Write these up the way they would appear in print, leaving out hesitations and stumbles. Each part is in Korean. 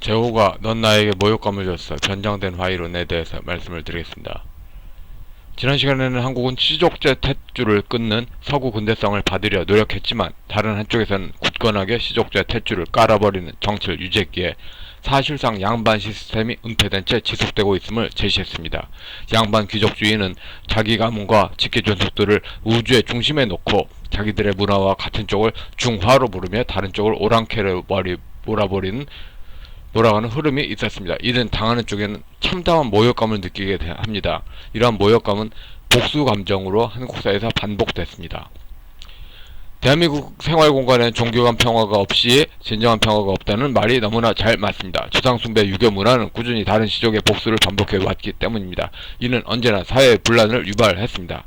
제호가 넌 나에게 모욕감을 줬어. 변장된 화이론에 대해서 말씀을 드리겠습니다. 지난 시간에는 한국은 시족제 탯줄을 끊는 서구 근대성을 받으려 노력했지만 다른 한쪽에서는 굳건하게 시족제 탯줄을 깔아버리는 정치를 유지했기에 사실상 양반 시스템이 은폐된 채 지속되고 있음을 제시했습니다. 양반 귀족주의는 자기 가문과 직계 존속들을 우주의 중심에 놓고 자기들의 문화와 같은 쪽을 중화로 부르며 다른 쪽을 오랑캐로 몰아버리는 돌아가는 흐름이 있었습니다. 이는 당하는 쪽에는 참담한 모욕감을 느끼게 합니다. 이러한 모욕감은 복수 감정으로 한국사에서 반복됐습니다. 대한민국 생활공간에 종교 간 평화가 없이 진정한 평화가 없다는 말이 너무나 잘 맞습니다. 조상숭배 유교 문화는 꾸준히 다른 시족의 복수를 반복해 왔기 때문입니다. 이는 언제나 사회의 분란을 유발했습니다.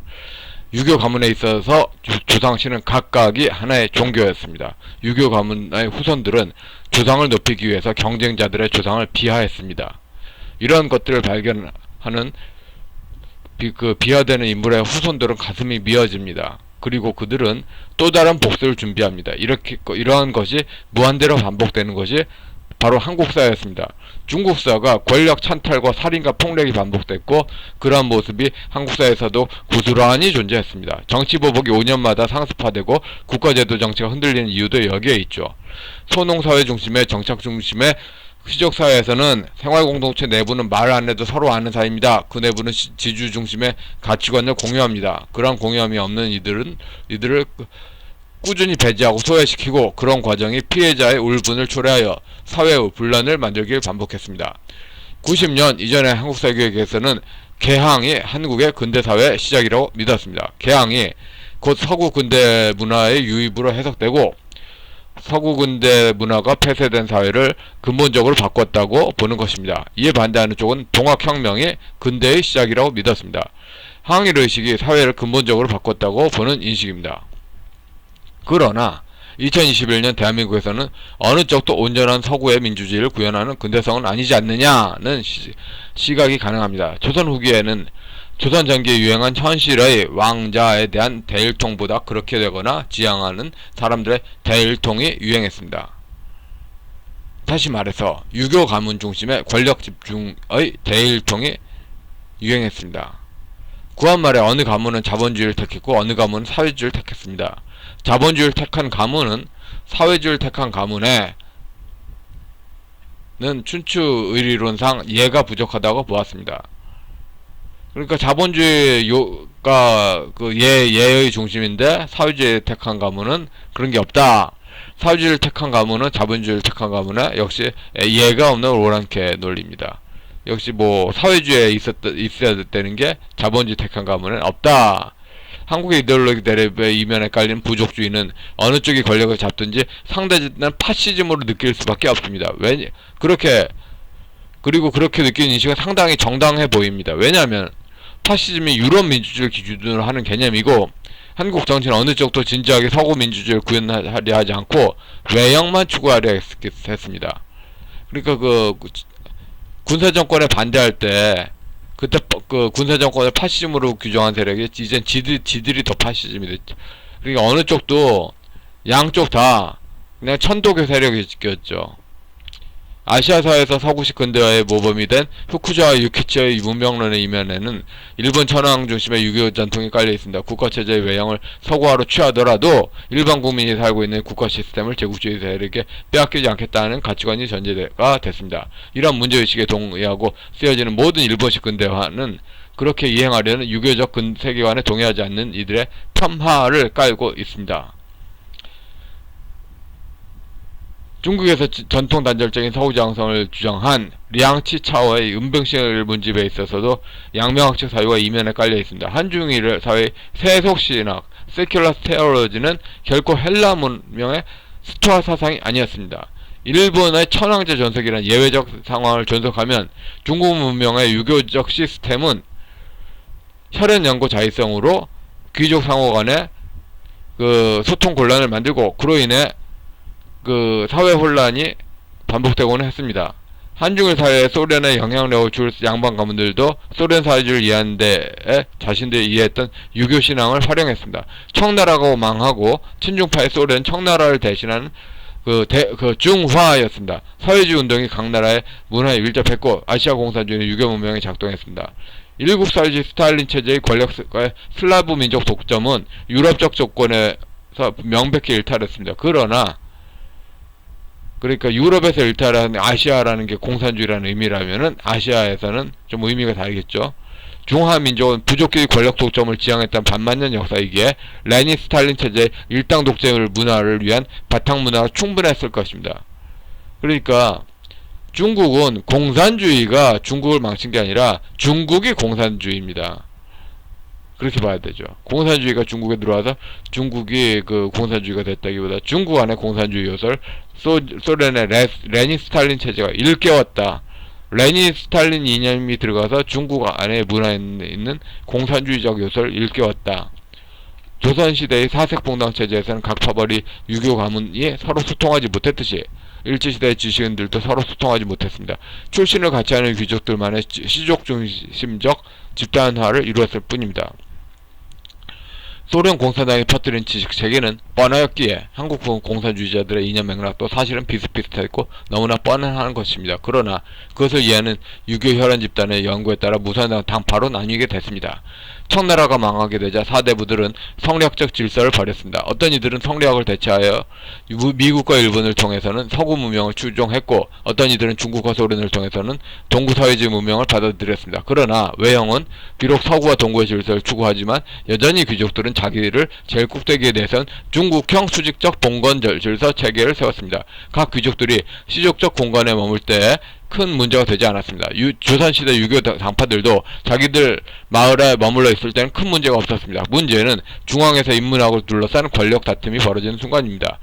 유교 가문에 있어서 조상신은 각각이 하나의 종교였습니다. 유교 가문의 후손들은 조상을 높이기 위해서 경쟁자들의 조상을 비하했습니다. 이러한 것들을 발견하는 비하되는 인물의 후손들은 가슴이 미어집니다. 그리고 그들은 또 다른 복수를 준비합니다. 이러한 것이 무한대로 반복되는 것이 바로 한국사였습니다. 중국사가 권력 찬탈과 살인과 폭력이 반복됐고 그러한 모습이 한국사에서도 고스란히 존재했습니다. 정치보복이 5년마다 상습화되고 국가제도 정치가 흔들리는 이유도 여기에 있죠. 소농사회 중심의 정착 중심의 시족사회에서는 생활공동체 내부는 말 안해도 서로 아는 사이입니다. 그 내부는 지주 중심의 가치관을 공유합니다. 그러한 공유함이 없는 이들을 꾸준히 배제하고 소외시키고 그런 과정이 피해자의 울분을 초래하여 사회의 분란을 만들길 반복했습니다. 90년 이전의 한국사교육에서는 개항이 한국의 근대사회의 시작이라고 믿었습니다. 개항이 곧 서구 근대 문화의 유입으로 해석되고 서구 근대 문화가 폐쇄된 사회를 근본적으로 바꿨다고 보는 것입니다. 이에 반대하는 쪽은 동학혁명이 근대의 시작이라고 믿었습니다. 항일의식이 사회를 근본적으로 바꿨다고 보는 인식입니다. 그러나 2021년 대한민국에서는 어느 쪽도 온전한 서구의 민주주의를 구현하는 근대성은 아니지 않느냐는 시각이 가능합니다. 조선 후기에는 조선 전기에 유행한 현실의 왕자에 대한 대일통보다 그렇게 되거나 지향하는 사람들의 대일통이 유행했습니다. 다시 말해서 유교 가문 중심의 권력 집중의 대일통이 유행했습니다. 구한말에 어느 가문은 자본주의를 택했고 어느 가문은 사회주의를 택했습니다. 자본주의를 택한 가문은 사회주의를 택한 가문에는 춘추의리론상 예가 부족하다고 보았습니다. 그러니까 자본주의가 예의 중심인데 사회주의를 택한 가문은 그런 게 없다. 사회주의를 택한 가문은 자본주의를 택한 가문에 역시 예가 없는 오랑캐 논리입니다. 역시 사회주의에 있어야 되는 게 자본주의 택한 가문은 없다. 한국의 이데올로기 대립의 이면에 깔린 부족주의는 어느 쪽이 권력을 잡든지 상대는 파시즘으로 느낄 수밖에 없습니다. 그리고 그렇게 느끼는 인식은 상당히 정당해 보입니다. 왜냐하면 파시즘이 유럽 민주주의를 기준으로 하는 개념이고 한국 정치는 어느 쪽도 진지하게 서구 민주주의를 구현하려 하지 않고 외형만 추구하려 했습니다. 그러니까 군사정권에 반대할 때 그때 군사정권을 파시즘으로 규정한 세력이 이젠 지들이 더 파시즘이 됐죠. 그러니까 어느 쪽도 양쪽 다 그냥 천도교 세력이었죠. 아시아사에서 서구식 근대화의 모범이 된 후쿠시와 유키치의 문명론의 이면에는 일본 천황 중심의 유교 전통이 깔려 있습니다. 국가체제의 외형을 서구화로 취하더라도 일반 국민이 살고 있는 국가 시스템을 제국주의 세력에 빼앗기지 않겠다는 가치관이 전제가 됐습니다. 이런 문제의식에 동의하고 쓰여지는 모든 일본식 근대화는 그렇게 이행하려는 유교적 세계관에 동의하지 않는 이들의 폄하를 깔고 있습니다. 중국에서 전통 단절적인 서구정성을 주장한 량치차오의 은병실 문집에 있어서도 양명학적 사유가 이면에 깔려 있습니다. 한중일 사회의 세속신학, 세큘러 테올로지는 결코 헬라 문명의 스토아 사상이 아니었습니다. 일본의 천황제 전석이라는 예외적 상황을 존속하면 중국 문명의 유교적 시스템은 혈연 연고 자의성으로 귀족 상호 간의 소통 곤란을 만들고 그로 인해 사회 혼란이 반복되고는 했습니다. 한중일 사회에 소련의 영향력을 줄 양반 가문들도 소련 사회주의를 이해하는 데에 자신들이 이해했던 유교 신앙을 활용했습니다. 청나라가 망하고 친중파의 소련 청나라를 대신하는 그 중화였습니다. 사회주의 운동이 각 나라의 문화에 밀접했고 아시아 공산주의는 유교 문명에 작동했습니다. 일국 사회주의 스탈린 체제의 권력과의 슬라브 민족 독점은 유럽적 조건에서 명백히 일탈했습니다. 그러니까 유럽에서 일탈한 아시아라는 게 공산주의라는 의미라면은 아시아에서는 좀 의미가 다르겠죠. 중화민족은 부족끼리 권력 독점을 지향했던 반만년 역사이기에 레닌 스탈린 체제의 일당 독재 문화를 위한 바탕문화가 충분했을 것입니다. 그러니까 중국은 공산주의가 중국을 망친 게 아니라 중국이 공산주의입니다. 그렇게 봐야 되죠. 공산주의가 중국에 들어와서 중국이 그 공산주의가 됐다기보다 중국 안에 공산주의 요소를 소련의 레닌 스탈린 체제가 일깨웠다. 레닌 스탈린 이념이 들어가서 중국 안에 문화에 있는 공산주의적 요소를 일깨웠다. 조선시대의 사색봉당 체제에서는 각 파벌이 유교 가문이 서로 소통하지 못했듯이 일제시대의 지식인들도 서로 소통하지 못했습니다. 출신을 같이 하는 귀족들만의 시족 중심적 집단화를 이루었을 뿐입니다. 소련 공산당이 퍼뜨린 지식체계는 뻔하였기에 한국 공산주의자들의 이념 맥락도 사실은 비슷비슷했고 너무나 뻔한 것입니다. 그러나 그것을 이해하는 유교 혈연 집단의 연구에 따라 무산당 당파로 나뉘게 됐습니다. 청나라가 망하게 되자 사대부들은 성리학적 질서를 버렸습니다. 어떤 이들은 성리학을 대체하여 미국과 일본을 통해서는 서구 문명을 추종했고 어떤 이들은 중국과 소련을 통해서는 동구 사회주의 문명을 받아들였습니다. 그러나 외형은 비록 서구와 동구의 질서를 추구하지만 여전히 귀족들은 자기를 제일 꼭대기에 내선 중국형 수직적 봉건 질서 체계를 세웠습니다. 각 귀족들이 시족적 공간에 머물 때 큰 문제가 되지 않았습니다. 조선시대 유교 당파들도 자기들 마을에 머물러 있을 때는 큰 문제가 없었습니다. 문제는 중앙에서 인문학을 둘러싼 권력 다툼이 벌어지는 순간입니다.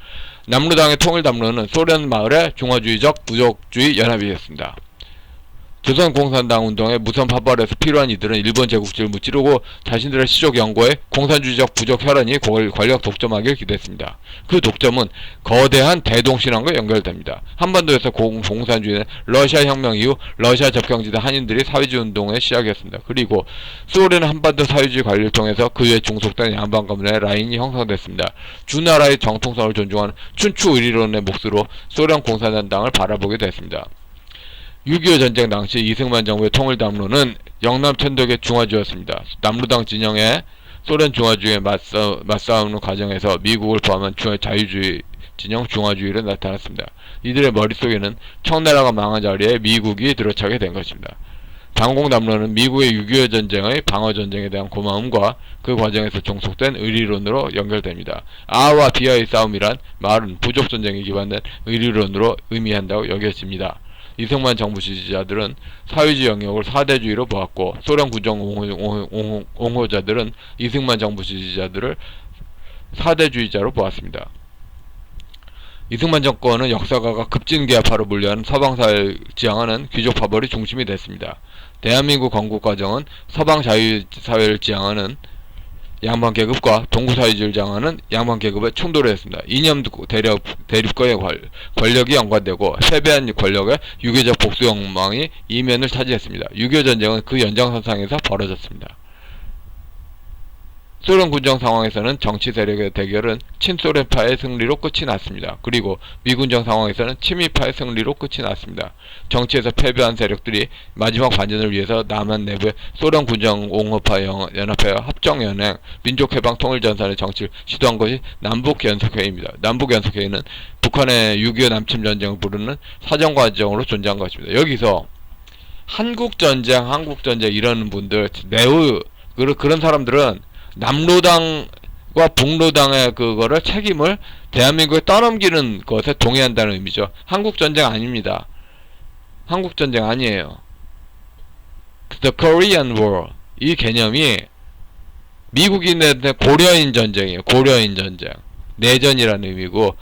남루당의 통일담론은 소련 마을의 중화주의적 부족주의 연합이었습니다. 조선공산당 운동의 무선 파벌에서 필요한 이들은 일본 제국주의를 무찌르고 자신들의 시족 연고에 공산주의적 부족 혈연이 권력 독점하길 기대했습니다. 그 독점은 거대한 대동신앙과 연결됩니다. 한반도에서 공산주의는 러시아 혁명 이후 러시아 접경지대 한인들이 사회주의 운동의 시작이었습니다. 그리고 소련은 한반도 사회주의 관리를 통해서 그에 중속된 양반 가문의 라인이 형성됐습니다. 주나라의 정통성을 존중하는 춘추 의리론의 몫으로 소련 공산당을 바라보게 됐습니다. 6.25 전쟁 당시 이승만 정부의 통일담론은 영남 천도의 중화주의였습니다. 남루당 진영의 소련 중화주의에 맞싸우는 과정에서 미국을 포함한 자유주의 진영 중화주의로 나타났습니다. 이들의 머릿속에는 청나라가 망한 자리에 미국이 들어차게 된 것입니다. 당공담론은 미국의 6.25 전쟁의 방어전쟁에 대한 고마움과 그 과정에서 종속된 의리론으로 연결됩니다. 아와 비아의 싸움이란 말은 부족전쟁에 기반된 의리론으로 의미한다고 여겨집니다. 이승만 정부 지지자들은 사회주의 영역을 사대주의로 보았고 소련 구정 옹호자들은 이승만 정부 지지자들을 사대주의자로 보았습니다. 이승만 정권은 역사가가 급진개합화로 분류하는 서방사회를 지향하는 귀족 파벌이 중심이 됐습니다. 대한민국 건국 과정은 서방 자유사회를 지향하는 양반계급과 동구사회주의를 지향하는 양반계급의 충돌을 했습니다. 이념 대립과의 권력이 연관되고 패배한 권력의 유교적 복수 욕망이 이면을 차지했습니다. 6.25 전쟁은 그 연장선상에서 벌어졌습니다. 소련 군정 상황에서는 정치 세력의 대결은 친소련파의 승리로 끝이 났습니다. 그리고 미군정 상황에서는 친미파의 승리로 끝이 났습니다. 정치에서 패배한 세력들이 마지막 반전을 위해서 남한 내부의 소련 군정 옹호파 연합회와 합정연행, 민족해방통일전선의 정치를 시도한 것이 남북연석회의입니다. 남북연석회의는 북한의 6.25 남침전쟁을 부르는 사정과정으로 존재한 것입니다. 여기서 한국전쟁 이러는 분들 매우 그런 사람들은 남로당과 북로당의 그거를 책임을 대한민국에 떠넘기는 것에 동의한다는 의미죠. 한국전쟁 아닙니다. 한국전쟁 아니에요. The Korean War 이 개념이 미국인들의 고려인 전쟁이에요. 고려인 전쟁. 내전이라는 의미고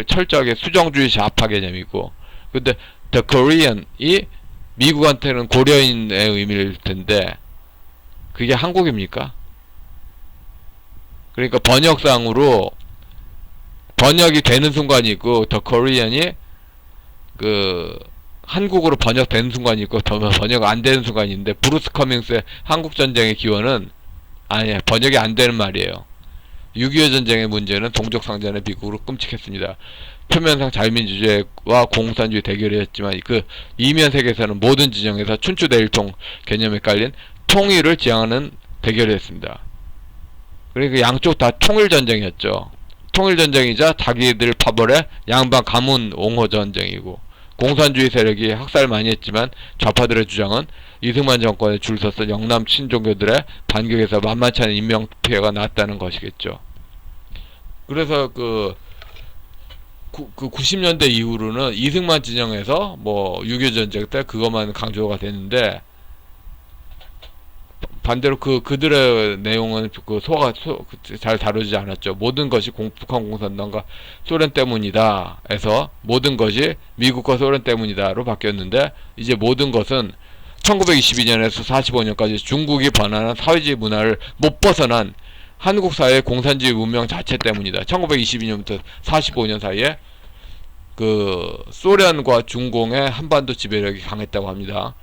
철저하게 수정주의 좌파 개념이고 근데 The Korean 이 미국한테는 고려인의 의미일 텐데 그게 한국입니까? 그러니까 번역상으로 번역이 되는 순간이 있고 더 코리안이 그 한국어로 번역되는 순간이 있고 번역 안 되는 순간이 있는데 브루스 커밍스의 한국전쟁의 기원은 아니야 번역이 안 되는 말이에요. 6.25 전쟁의 문제는 동족상잔의 비극으로 끔찍했습니다. 표면상 자유민주주의와 공산주의 대결이었지만 그 이면 세계에서는 모든 지정에서 춘추대일통 개념에 깔린 통일을 지향하는 대결이었습니다. 그러니까 양쪽 다 통일전쟁이었죠. 통일전쟁이자 자기들 파벌의 양방 가문 옹호 전쟁이고, 공산주의 세력이 학살 많이 했지만 좌파들의 주장은 이승만 정권에 줄 섰던 영남 친종교들의 반격에서 만만치 않은 인명피해가 났다는 것이겠죠. 그래서 그 90년대 이후로는 이승만 진영에서 뭐 6.25 전쟁 때 그것만 강조가 됐는데, 반대로 그들의 내용은 잘 다루지 않았죠. 모든 것이 북한 공산당과 소련 때문이다 해서 모든 것이 미국과 소련 때문이다로 바뀌었는데, 이제 모든 것은 1922년에서 45년까지 중국이 번안한 사회주의 문화를 못 벗어난 한국 사회의 공산주의 문명 자체 때문이다. 1922년부터 45년 사이에 그 소련과 중공의 한반도 지배력이 강했다고 합니다.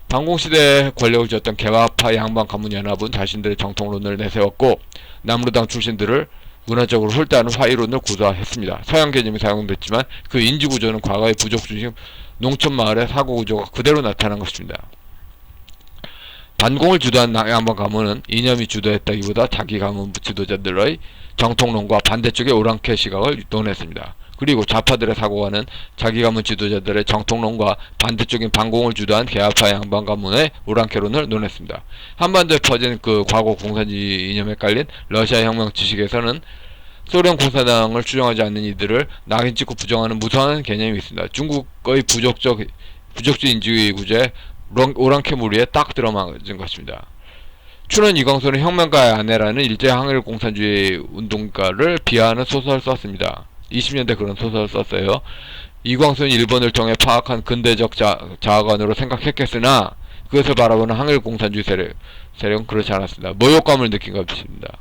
반공시대에 권력을 쥐었던 개화파 양반 가문연합은 자신들의 정통론을 내세웠고, 남루당 출신들을 문화적으로 홀대하는 화이론을 구사했습니다. 서양 개념이 사용됐지만 그 인지구조는 과거의 부족중심 농촌마을의 사고구조가 그대로 나타난 것입니다. 반공을 주도한 양반 가문은 이념이 주도했다기보다 자기 가문 지도자들의 정통론과 반대쪽의 오랑캐 시각을 논했습니다. 그리고 좌파들의 사고가는 자기 가문 지도자들의 정통론과 반대쪽인 반공을 주도한 개화파 양반 가문의 오랑캐론을 논했습니다. 한반도에 퍼진 그 과거 공산주의 이념에 깔린 러시아 혁명 지식에서는 소련 공산당을 추종하지 않는 이들을 낙인 찍고 부정하는 무성한 개념이 있습니다. 중국의 부족주의 인지주의 구조에 오랑캐 무리에 딱 들어맞은 것입니다. 춘원 이광수는 혁명가의 아내라는 일제 항일 공산주의 운동가를 비하하는 소설을 썼습니다. 20년대 그런 소설을 썼어요. 이광수는 일본을 통해 파악한 근대적 자아관으로 생각했겠으나 그것을 바라보는 항일 공산주의 세력은 그렇지 않았습니다. 모욕감을 느낀 것입니다.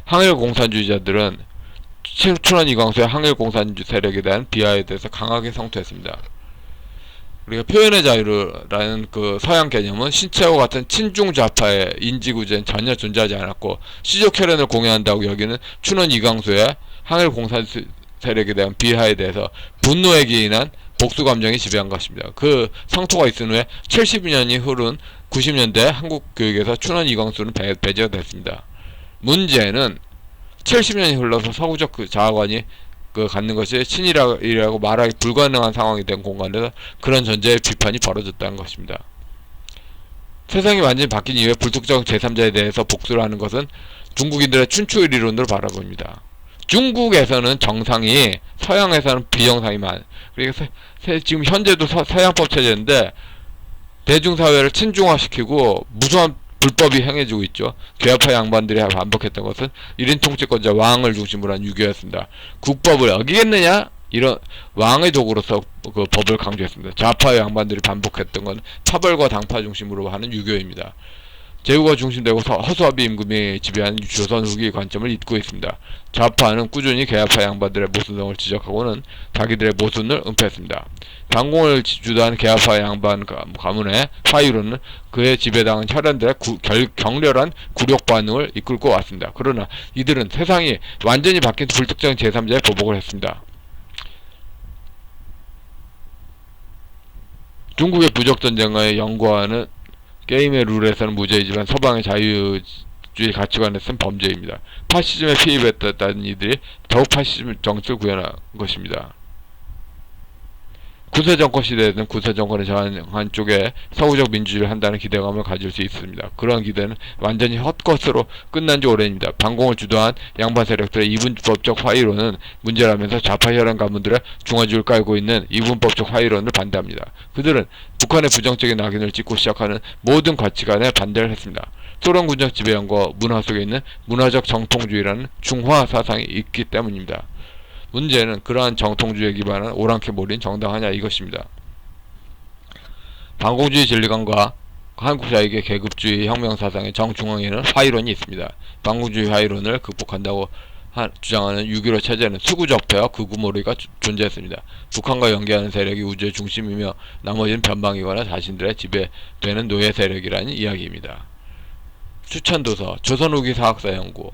항일 공산주의자들은 춘원 이광수의 항일 공산주의 세력에 대한 비하에 대해서 강하게 성토했습니다. 우리가 표현의 자유라는 그 서양 개념은 신체와 같은 친중 좌파의 인지구조엔 전혀 존재하지 않았고, 시족 혈연을 공유한다고 여기는 춘원 이광수의 항일 공산 세력에 대한 비하에 대해서 분노에 기인한 복수 감정이 지배한 것입니다. 그 성토가 있은 후에 70년이 흐른 90년대 한국 교육에서 춘원 이광수는 배제가 됐습니다. 문제는 70년이 흘러서 서구적 그 자아관이 갖는 것이 친일이라고 말하기 불가능한 상황이 된 공간에서 그런 전제의 비판이 벌어졌다는 것입니다. 세상이 완전히 바뀐 이후에 불특정 제3자에 대해서 복수를 하는 것은 중국인들의 춘추의 이론으로 바라봅니다. 중국에서는 정상이, 서양에서는 비정상이 그러니까 지금 현재도 서양법 체제인데 대중사회를 친중화시키고 무수한 불법이 행해지고 있죠. 개화파 양반들이 반복했던 것은 1인 통치권자 왕을 중심으로 한 유교였습니다. 국법을 어기겠느냐? 이런 왕의 도구로서 그 법을 강조했습니다. 좌파 양반들이 반복했던 건 차벌과 당파 중심으로 하는 유교입니다. 제후가 중심되고 허수아비 임금이 지배하는 조선 후기 관점을 잇고 있습니다. 좌파는 꾸준히 개화파 양반들의 모순성을 지적하고는 자기들의 모순을 은폐했습니다. 반공을 주도한 개화파 양반 가문의 화이론은 그의 지배당한 혈연들의 격렬한 굴욕 반응을 이끌고 왔습니다. 그러나 이들은 세상이 완전히 바뀐 불특정 제3자에 보복을 했습니다. 중국의 부적전쟁을 연구하는 게임의 룰에서는 무죄이지만 서방의 자유주의 가치관에서는 범죄입니다. 파시즘에 피입했다는 이들이 더욱 파시즘 정치를 구현한 것입니다. 구세정권 시대에는 구세정권에 저항한 쪽에 서구적 민주주의를 한다는 기대감을 가질 수 있습니다. 그러한 기대는 완전히 헛것으로 끝난 지 오래입니다. 반공을 주도한 양반 세력들의 이분법적 화이론은 문제라면서 좌파 혈연 가문들의 중화주의를 깔고 있는 이분법적 화이론을 반대합니다. 그들은 북한의 부정적인 악인을 찍고 시작하는 모든 가치관에 반대를 했습니다. 소련 군정 지배령과 문화 속에 있는 문화적 정통주의라는 중화 사상이 있기 때문입니다. 문제는 그러한 정통주의에 기반한 오랑캐 몰인 정당하냐 이것입니다. 반공주의 진리관과 한국사회의 계급주의 혁명사상의 정중앙에는 화이론이 있습니다. 반공주의 화이론을 극복한다고 주장하는 6.15 체제는 수구적폐와 극우몰이가 존재했습니다. 북한과 연계하는 세력이 우주의 중심이며 나머지는 변방이거나 자신들의 지배되는 노예 세력이라는 이야기입니다. 추천도서 조선후기 사학사 연구.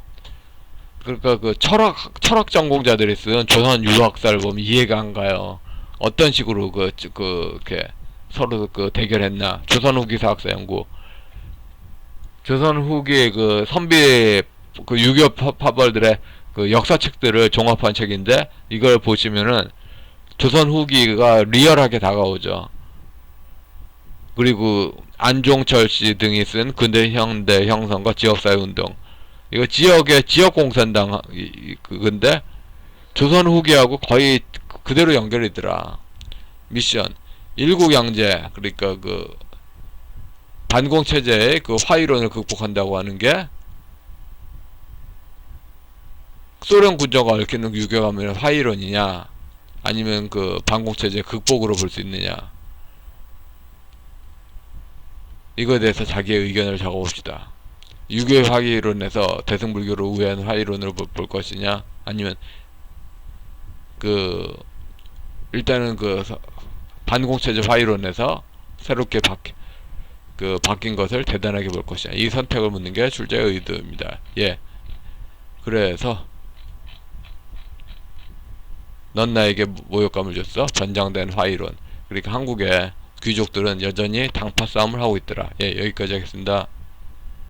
그러니까 그 철학 전공자들이 쓴 조선 유학사를 보면 이해가 안 가요. 어떤 식으로 이렇게 서로 그 대결했나. 조선 후기 사학사 연구. 조선 후기 그 선비 그 유교 파벌들의 그 역사책들을 종합한 책인데, 이걸 보시면은 조선 후기가 리얼하게 다가오죠. 그리고 안종철 씨 등이 쓴 근대 현대 형성과 지역사회 운동. 이거 지역의 지역공산당 그건데 조선 후기하고 거의 그대로 연결이더라. 미션 일국양제, 그러니까 그 반공체제의 그 화이론을 극복한다고 하는 게 소련 군정과 얽히는 유교가면 화이론이냐, 아니면 그 반공체제 극복으로 볼 수 있느냐, 이거에 대해서 자기의 의견을 적어봅시다. 유교의 화이론에서 대승불교를 우회한 화이론으로 볼 것이냐, 아니면 그 일단은 그 반공체제 화이론에서 새롭게 바뀐 것을 대단하게 볼 것이냐, 이 선택을 묻는 게 출제의 의도입니다. 예. 그래서 넌 나에게 모욕감을 줬어. 변장된 화이론. 그러니까 한국의 귀족들은 여전히 당파 싸움을 하고 있더라. 예, 여기까지 하겠습니다.